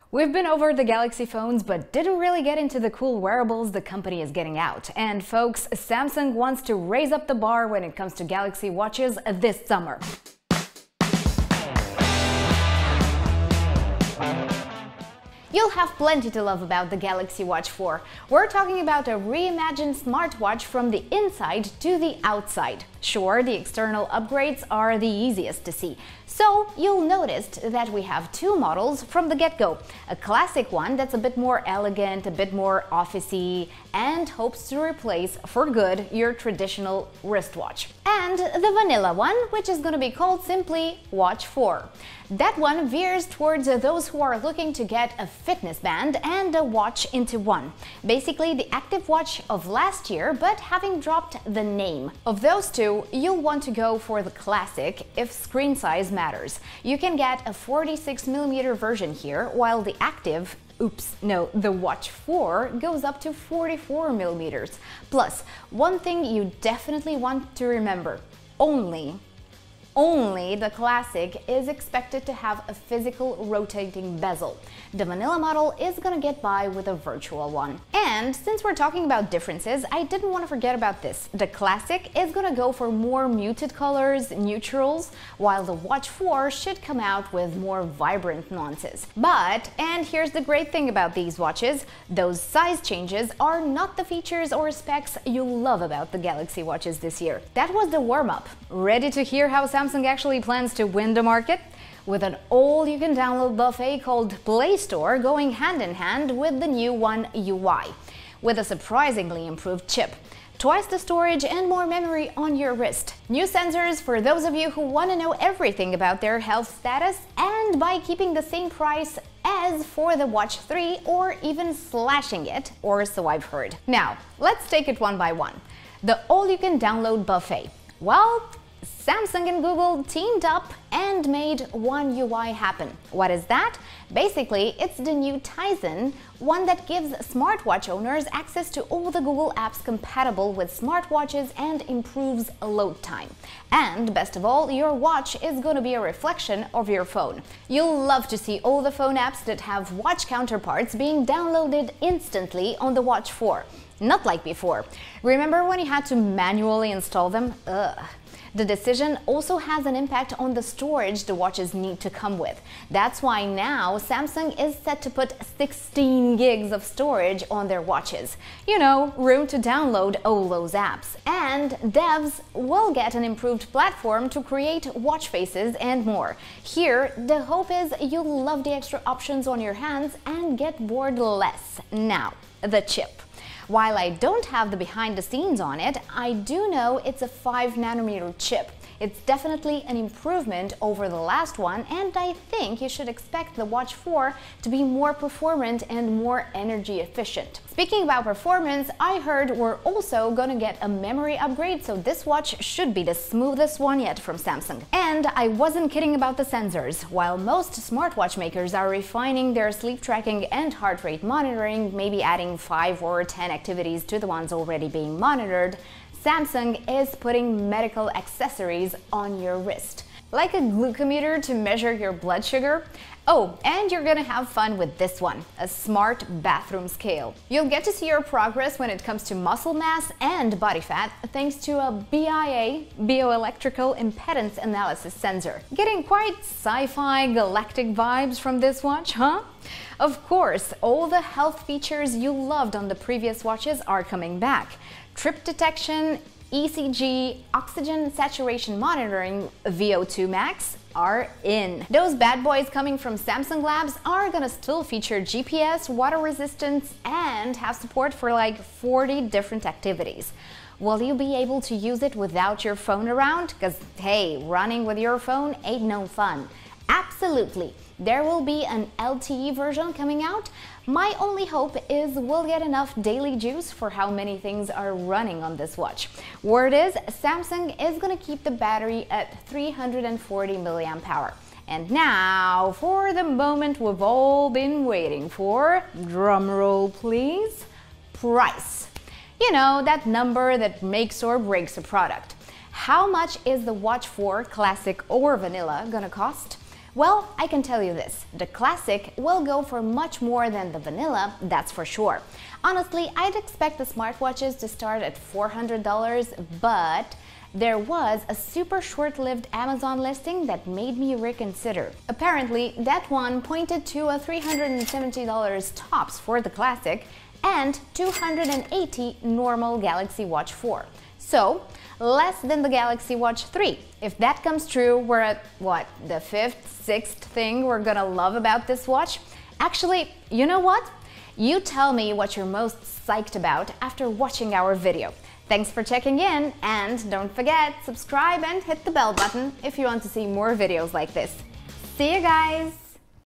We've been over the Galaxy phones, but didn't really get into the cool wearables the company is getting out. And folks, Samsung wants to raise up the bar when it comes to Galaxy watches this summer. You'll have plenty to love about the Galaxy Watch 4. We're talking about a reimagined smartwatch from the inside to the outside. Sure, the external upgrades are the easiest to see. So you'll notice that we have two models from the get-go. A classic one that's a bit more elegant, a bit more officey, and hopes to replace for good your traditional wristwatch. And the vanilla one, which is going to be called simply Watch 4. That one veers towards those who are looking to get a fitness band and a watch into one. Basically the active watch of last year, but having dropped the name. Of those two, you'll want to go for the classic if screen size matters. You can get a 46mm version here, while the active the Watch 4 goes up to 44mm. Plus, one thing you definitely want to remember, only the classic is expected to have a physical rotating bezel. The vanilla model is gonna get by with a virtual one. And since we're talking about differences, I didn't want to forget about this. The classic is gonna go for more muted colors, neutrals, while the Watch 4 should come out with more vibrant nuances. But, and here's the great thing about these watches, those size changes are not the features or specs you'll love about the Galaxy watches this year. That was the warm-up. Ready to hear how Samsung actually plans to win the market? With an all-you-can-download buffet called Play Store going hand-in-hand with the new One UI, with a surprisingly improved chip, twice the storage and more memory on your wrist, new sensors for those of you who want to know everything about their health status, and by keeping the same price as for the Watch 3 or even slashing it, or so I've heard. Now, let's take it one by one. The all-you-can-download buffet. Well, Samsung and Google teamed up and made One UI happen. What is that? Basically, it's the new Tizen, one that gives smartwatch owners access to all the Google apps compatible with smartwatches and improves load time. And best of all, your watch is going to be a reflection of your phone. You'll love to see all the phone apps that have watch counterparts being downloaded instantly on the Watch 4. Not like before. Remember when you had to manually install them? Ugh. The decision also has an impact on the storage the watches need to come with. That's why now Samsung is set to put 16 gigs of storage on their watches. You know, room to download all those apps. And devs will get an improved platform to create watch faces and more. Here, the hope is you'll love the extra options on your hands and get bored less. Now, the chip. While I don't have the behind the scenes on it, I do know it's a 5nm chip. It's definitely an improvement over the last one, and I think you should expect the Watch 4 to be more performant and more energy efficient. Speaking about performance, I heard we're also gonna get a memory upgrade, so this watch should be the smoothest one yet from Samsung. And I wasn't kidding about the sensors. While most smartwatch makers are refining their sleep tracking and heart rate monitoring, maybe adding 5 or 10 activities to the ones already being monitored, Samsung is putting medical accessories on your wrist. Like a glucometer to measure your blood sugar. Oh, and you're gonna have fun with this one, a smart bathroom scale. You'll get to see your progress when it comes to muscle mass and body fat thanks to a BIA, bioelectrical impedance analysis sensor. Getting quite sci-fi galactic vibes from this watch, huh? Of course, all the health features you loved on the previous watches are coming back. Trip detection, ECG, oxygen saturation monitoring, VO2 max are in. Those bad boys coming from Samsung Labs are gonna still feature GPS, water resistance, and have support for like 40 different activities. Will you be able to use it without your phone around? Cause hey, running with your phone ain't no fun. Absolutely. There will be an LTE version coming out. My only hope is we'll get enough daily juice for how many things are running on this watch. Word is, Samsung is going to keep the battery at 340 mAh. And now for the moment we've all been waiting for. Drum roll please. Price. You know, that number that makes or breaks a product. How much is the Watch 4 Classic or Vanilla gonna cost? Well, I can tell you this, the Classic will go for much more than the Vanilla, that's for sure. Honestly, I'd expect the smartwatches to start at $400, but there was a super short-lived Amazon listing that made me reconsider. Apparently, that one pointed to a $370 tops for the Classic and $280 normal Galaxy Watch 4. So, less than the Galaxy Watch 3. If that comes true, we're at, what, the fifth, sixth thing we're gonna love about this watch? Actually, you know what? You tell me what you're most psyched about after watching our video. Thanks for checking in, and don't forget, subscribe and hit the bell button if you want to see more videos like this. See you guys!